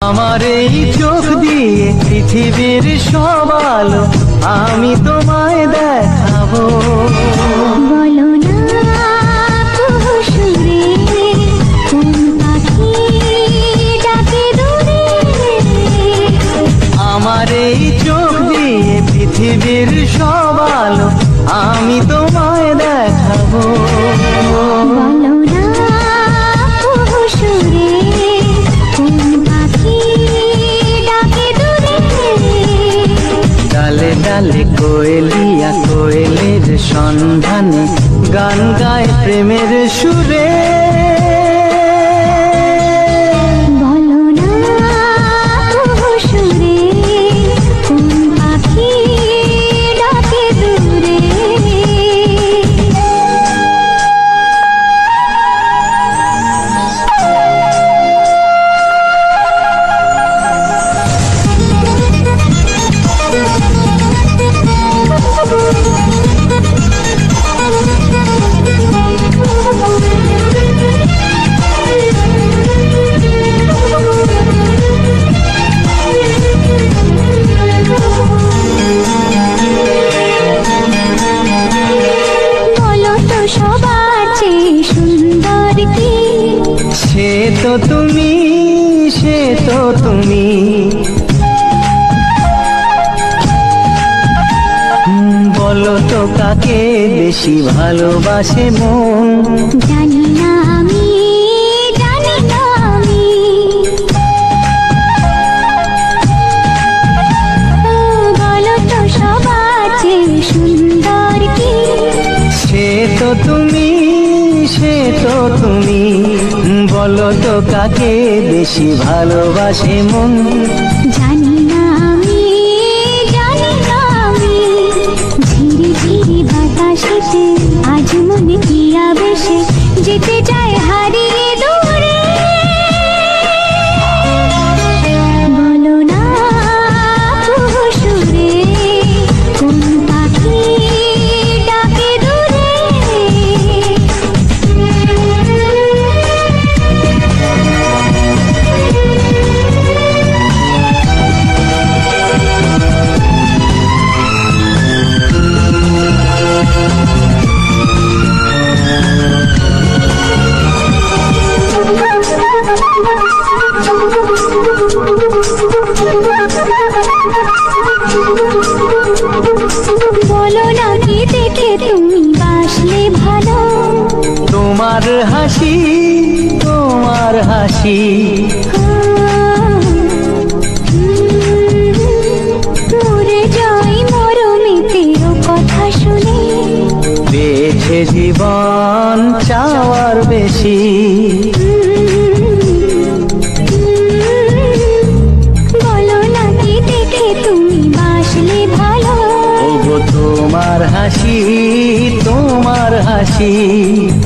আমার এই চোখ দিয়ে পৃথিবীর সব আলো আমি তোমায় দেখাবো। বলো না কুহুসুরে কোন পাখি ডাকে দূরে। আমার এই চোখ দিয়ে পৃথিবীর সব আলো আমি তোমায় দেখাবো। বলো না কুহুসুরে কোন পাখি ডাকে দূরে। ডালে ডালে কোয়েলিয়া কোয়েলের সন্ধানে গান গায় প্রেমের সুরে। বলো না কুহুসুরে কোন পাখি ডাকে দূরে। সবার চেয়ে সুন্দর কি? সে তো তুমি, সে তো তুমি। বলো তো কাকে বেশি ভালোবাসে মন? জানি না আমি, জানি না আমি। বলো তো সবার চেয়ে সুন্দর কি? সে তো তুমি, সে তো তুমি। বলো তো কাকে বেশি ভালোবাসে মন? জানি না আমি, জানি না আমি। ঝিরি ঝিরি বাতাসেতে আজ মনে কি আবেশে যেতে চায় হারিয়ে দূরে। বলো না কুহুসুরে কোন পাখি ডাকে দূরে। বলো না কি দেখে তুমি বাসলে ভালো? তোমার হাসি, তোমার হাসি। মরে যাই মরমেতে ও কথা শুনে। বেঁচে জীবন চাওয়ার বেশি। বলো না কি দেখে তুমি বাসলে ভালো? ওগো তোমার হাসি, তোমার হাসি।